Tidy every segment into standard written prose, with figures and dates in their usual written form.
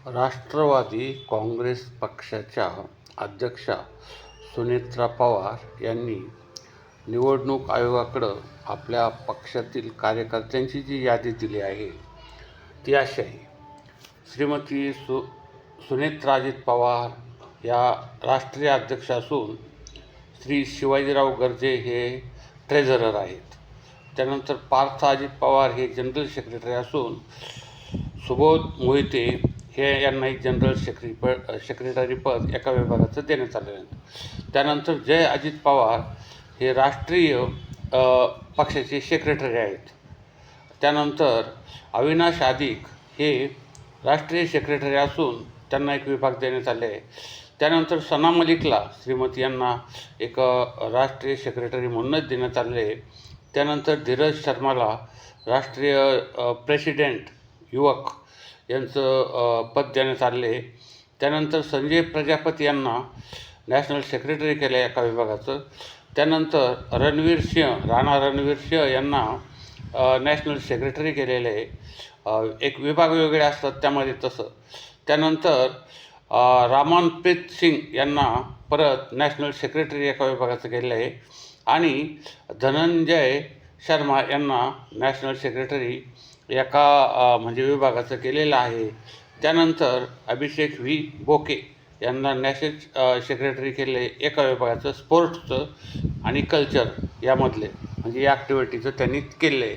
राष्ट्रवादी काँग्रेस पक्षाच्या अध्यक्षा सुनेत्रा पवार यांनी निवडणूक आयोगाकडं आपल्या पक्षातील कार्यकर्त्यांची जी यादी दिली आहे ती अशी आहे. श्रीमती सुनेत्रा अजित पवार या राष्ट्रीय अध्यक्ष असून श्री शिवाजीराव गर्जे हे ट्रेझरर आहेत. त्यानंतर पार्थ अजित पवार हे जनरल सेक्रेटरी असून सुबोध मोहिते हे यांना एक जनरल सेक्रेटरी पद एका विभागाचं देण्यात आलेलं आहे. त्यानंतर जय अजित पवार हे राष्ट्रीय पक्षाचे सेक्रेटरी आहेत. त्यानंतर अविनाश आदिक हे राष्ट्रीय सेक्रेटरी असून त्यांना एक विभाग देण्यात आले आहे. त्यानंतर सना मलिकला श्रीमती यांना एक राष्ट्रीय सेक्रेटरी म्हणूनच देण्यात आले आहे. त्यानंतर धीरज शर्माला राष्ट्रीय प्रेसिडेंट युवक यांचं पद देण्यात आले. त्यानंतर संजय प्रजापती यांना नॅशनल सेक्रेटरी केलं आहे एका विभागाचं. त्यानंतर रणवीर सिंह यांना नॅशनल सेक्रेटरी केलेलं आहे. एक विभाग वेगळे असतात त्यामध्ये तसं. त्यानंतर रामनप्रीत सिंग यांना परत नॅशनल सेक्रेटरी एका विभागाचं केलेलं आहे. आणि धनंजय शर्मा यांना नॅशनल सेक्रेटरी एका विभागाचं केलेलं आहे. त्यानंतर अभिषेक व्ही बोके यांना नॅशनल सेक्रेटरी केले एका विभागाचं स्पोर्ट्सचं आणि कल्चर यामधले या ॲक्टिव्हिटीचं त्यांनी केलं आहे.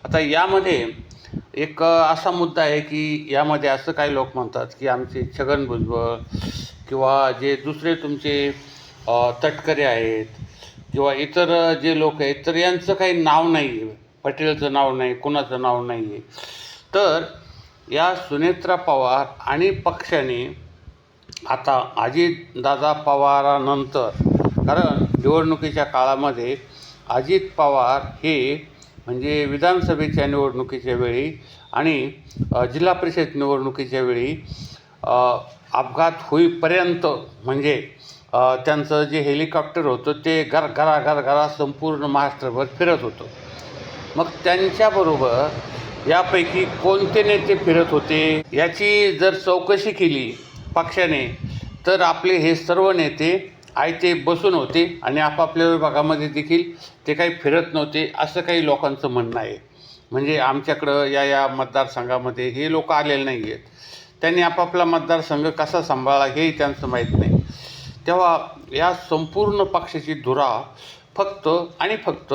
आता यामध्ये एक असा मुद्दा आहे की यामध्ये असं काही लोक म्हणतात की आमचे छगन भुजबळ किंवा जे दुसरे तुमचे तटकरे आहेत किंवा इतर जे लोक आहेत तर यांचं काही नाव नाही आहे, पटेलचं नाव नाही, कुणाचं नाव नाही आहे. तर या सुनेत्रा पवार आणि पक्षाने आता अजितदादा पवारानंतर, कारण निवडणुकीच्या काळामध्ये अजित पवार हे विधानसभेच्या निवडणुकीच्या वेळी आणि जिल्हा परिषद निवडणुकीच्या वेळी अपघात होईपर्यंत त्यांचं जे हेलिकॉप्टर होतं ते घरा संपूर्ण महाराष्ट्रभर फिरत होतं. मग त्यांच्याबरोबर यापैकी कोणते नेते फिरत होते याची जर चौकशी केली पक्षाने तर आपले हे सर्व नेते आयते बसून होते आणि आपापल्या विभागामध्ये देखील ते काही फिरत नव्हते असं काही लोकांचं म्हणणं आहे. आमच्याकडं या मतदारसंघामध्ये हे लोक आलेले नाही आहेत, त्यांनी आपापला मतदारसंघ कसा सांभाळला हेही त्यांचं माहीत नाही. तेव्हा या संपूर्ण पक्षाची धुरा फक्त आणि फक्त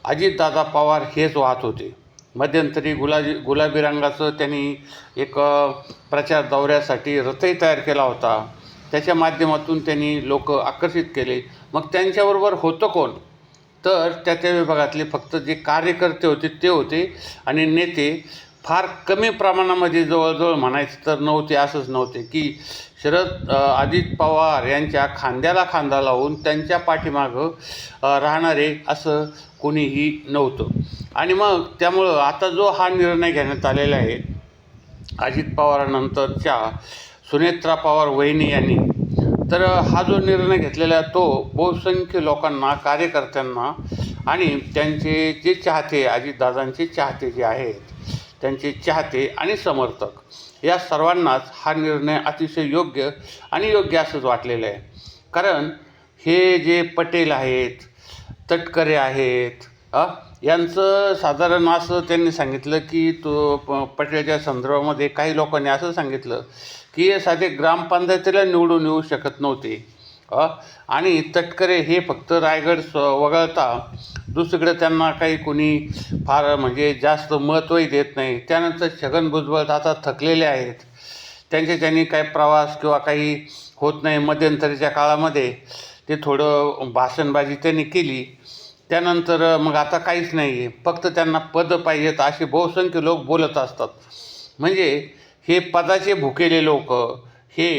अजितदादा पवार हेच वाहत होते. मध्यंतरी गुलाबी रंगाचं त्यांनी एक प्रचार दौऱ्यासाठी रथही तयार केला होता. त्याच्या माध्यमातून त्यांनी लोक आकर्षित केले. मग त्यांच्याबरोबर होतं कोण तर त्या विभागातले फक्त जे कार्यकर्ते होते ते होते आणि नेते फार कमी प्रमाणामध्ये, जवळजवळ म्हणायचं तर नव्हते. असंच नव्हते की अजित पवार यांच्या खांद्याला खांदा लावून त्यांच्या पाठीमागं राहणारे असं कोणीही नव्हतं. आणि मग त्यामुळं आता जो हा निर्णय घेण्यात आलेला आहे अजित पवारानंतरच्या सुनेत्रा पवार वहिनी यांनी, तर हा जो निर्णय घेतलेला आहे तो बहुसंख्य लोकांना, कार्यकर्त्यांना आणि त्यांचे जे चाहते, अजितदादांचे चाहते जे आहेत त्यांचे चाहते आणि समर्थक या सर्वांनाच हा निर्णय अतिशय योग्य असंच वाटलेलं आहे. कारण हे जे पटेल आहेत, तटकरे आहेत, यांचं साधारण असं त्यांनी सांगितलं की पटेलच्या संदर्भामध्ये काही लोकांनी असं सांगितलं की हे साधे ग्रामपंचायतीला निवडून येऊ शकत नव्हते आणि तटकरे हे फक्त रायगड वगळता दुसरीकडे त्यांना काही कोणी फार जास्त महत्त्वही देत नाही. त्यानंतर छगन भुजबळ आता थकलेले आहेत, त्यांनी काही प्रवास किंवा काही होत नाही. मध्यंतरीच्या काळामध्ये ते थोडं भाषणबाजी त्यांनी केली, त्यानंतर मग आता काहीच नाही आहे, फक्त त्यांना पदं पाहिजेत असे बहुसंख्य लोक बोलत असतात. हे पदाचे भुकेले लोक हे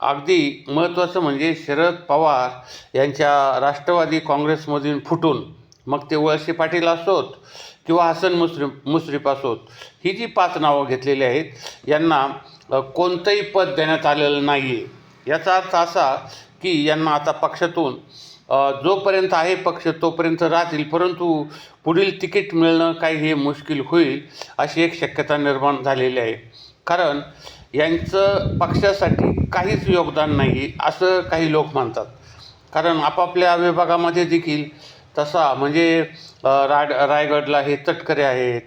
अगदी महत्त्वाचं शरद पवार यांच्या राष्ट्रवादी काँग्रेसमधून फुटून, मग ते वळसे पाटील असोत किंवा हसन मुश्रीफ असोत, ही जी 5 नावं घेतलेली आहेत यांना कोणतंही पद देण्यात आलेलं नाही आहे. याचा अर्थ असा की यांना आता पक्षातून जोपर्यंत आहे पक्ष तोपर्यंत राहतील, परंतु पुढील तिकीट मिळणं काही हे मुश्किल होईल अशी एक शक्यता निर्माण झालेली आहे. कारण यांचं पक्षासाठी काहीच योगदान नाही असं काही लोक म्हणतात. कारण आपापल्या विभागामध्ये देखील तसा म्हणजे रायगडला हे तटकरे आहेत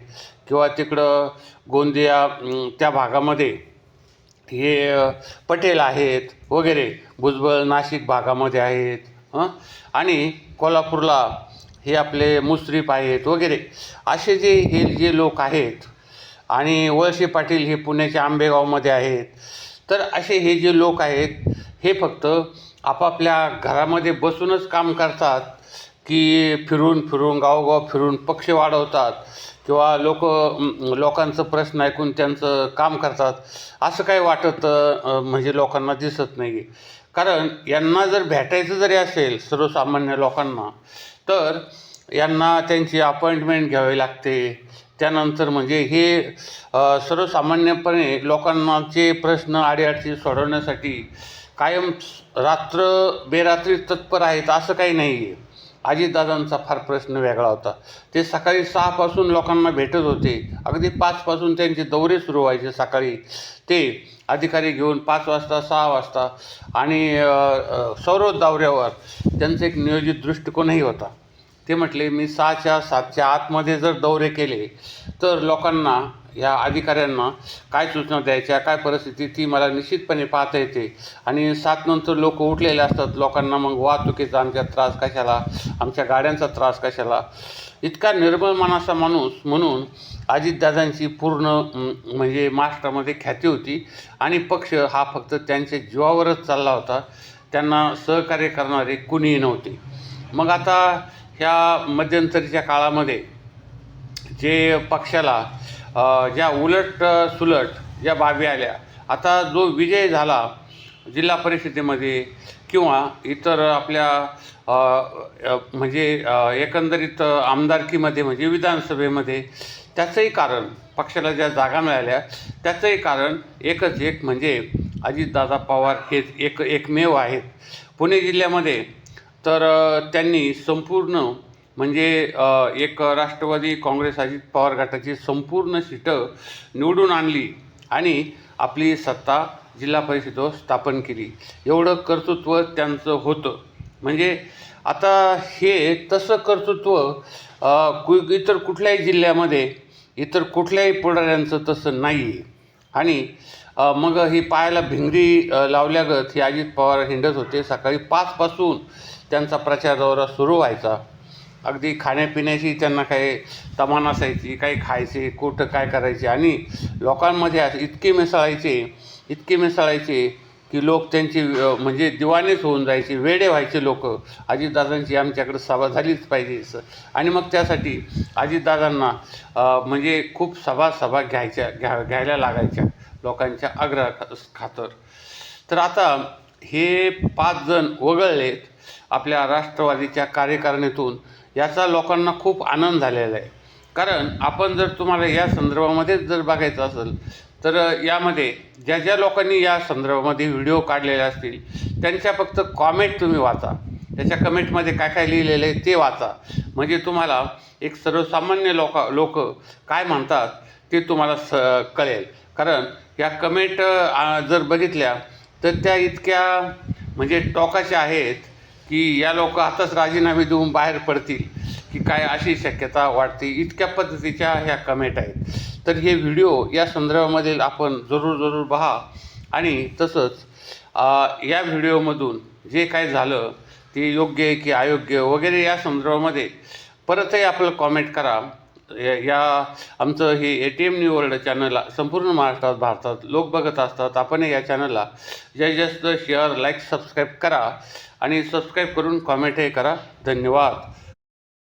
किंवा तिकडं गोंदिया त्या भागामध्ये हे पटेल आहेत वगैरे, भुजबळ नाशिक भागामध्ये आहेत आणि कोल्हापूरला हे आपले मुश्रीफ आहेत वगैरे, असे जे लोक आहेत आणि वळसे पाटील हे पुण्याच्या आंबेगावमध्ये आहेत. तर असे हे जे लोक आहेत हे फक्त आपापल्या घरामध्ये बसूनच काम करतात की फिरून गावोगाव फिरून पक्ष वाढवतात किंवा लोकांचं प्रश्न ऐकून त्यांचं काम करतात असं काही वाटत म्हणजे लोकांना दिसत नाही. कारण यांना जर भेटायचं जरी असेल सर्वसामान्य लोकांना तर यांना त्यांची अपॉइंटमेंट घ्यावी लागते. त्यानंतर म्हणजे हे सर्वसामान्यपणे लोकांचे प्रश्न अडीअडचणी सोडवण्यासाठी कायम बेरात्री तत्पर आहेत असं काही नाही आहे. अजितदादांचा फार प्रश्न वेगळा होता. ते सकाळी 6 पासून लोकांना भेटत होते, अगदी 5 पासून त्यांचे दौरे सुरू व्हायचे. सकाळी ते अधिकारी घेऊन 5 वाजता 6 वाजता आणि सर्व दौऱ्यावर त्यांचं एक नियोजित दृष्टिकोनही होता. ते म्हटले मी 6च्या 7च्या आतमध्ये जर दौरे केले तर लोकांना या अधिकाऱ्यांना काय सूचना द्यायच्या, काय परिस्थिती ती मला निश्चितपणे पाहता येते. आणि 7 नंतर लोक उठलेले असतात, लोकांना मग वाहतुकीचा आमच्या त्रास कशाला, आमच्या गाड्यांचा त्रास कशाला. इतका निर्मळ मनाचा माणूस म्हणून अजितदादांची पूर्ण म्हणजे महाराष्ट्रामध्ये ख्याती होती आणि पक्ष हा फक्त त्यांच्या जीवावरच चालला होता. त्यांना सहकार्य करणारे कुणीही नव्हते. मग आता ह्या मध्यंतरीच्या काळामध्ये जे पक्षाला ज्या उलट सुलट ज्या बाबी आल्या, आता जो विजय झाला जिल्हा परिषदेमध्ये किंवा इतर आपल्या म्हणजे एकंदरीत आमदारकीमध्ये म्हणजे विधानसभेमध्ये, त्याचंही कारण पक्षाला ज्या जागा मिळाल्या त्याचंही कारण एकच एक म्हणजे अजितदादा पवार हेच एकमेव आहेत. पुणे जिल्ह्यामध्ये तर त्यांनी संपूर्ण म्हणजे एक राष्ट्रवादी काँग्रेस अजित पवार गटाची संपूर्ण सीटं निवडून आणली आणि आपली सत्ता जिल्हा परिषदेवर स्थापन केली. एवढं कर्तृत्व त्यांचं होतं. म्हणजे आता हे तसं कर्तृत्व इतर कुठल्याही जिल्ह्यामध्ये इतर कुठल्याही पुढाऱ्यांचं तसं नाही आहे. आणि मग ही पायाला भिंगरी लावल्यागत हे अजित पवार हिंडत होते. सकाळी 5 पासून त्यांचा प्रचार दौरा सुरू व्हायचा. अगदी खाण्यापिण्याची त्यांना काही तमा नसायची, काही खायचे कुठं काय करायचे आणि लोकांमध्ये इतके मिसळायचे की लोक त्यांची म्हणजे दिवानेच होऊन जायचे, वेडे व्हायचे लोक. अजितदादांची आमच्याकडे सभा झालीच पाहिजे आणि मग त्यासाठी अजितदादांना म्हणजे खूप सभा घ्यायला लागायच्या लोकांच्या आग्रह खातर. तर आता हे 5 जण वगळलेत आपल्या राष्ट्रवादीच्या कार्यकारिणीतून, याचा लोकांना खूप आनंद झालेला आहे. कारण आपण जर तुम्हाला या संदर्भामध्येच जर बघायचं असेल तर यामध्ये ज्या लोकांनी या संदर्भामध्ये व्हिडिओ काढलेले असतील त्यांच्या फक्त कॉमेंट तुम्ही वाचा. त्याच्या कमेंटमध्ये काय लिहिलेलं आहे ते वाचा, म्हणजे तुम्हाला एक सर्वसामान्य लोक काय म्हणतात ते तुम्हाला कळेल. कारण या कमेंट जर बघितल्या तर त्या इतक्या म्हणजे टोकाच्या आहेत की या लोक आताच राजीनामे देऊन बाहेर पडतील की काय अशी शक्यता वाटते. इतक्या पद्धतीच्या ह्या कमेंट आहेत. तर हे व्हिडिओ या संदर्भामधील आपण जरूर पहा आणि तसंच या व्हिडिओमधून जे काय झालं ते योग्य आहे की अयोग्य वगैरे या संदर्भामध्ये परतही आपलं कॉमेंट करा. या आमचं हे ATM न्यू वर्ल्ड चॅनलला संपूर्ण महाराष्ट्रात भारतात लोक बघत असतात. आपण या चॅनलला जास्त शेअर लाईक सबस्क्राईब करा आणि सबस्क्राईब करून कॉमेंटही करा. धन्यवाद.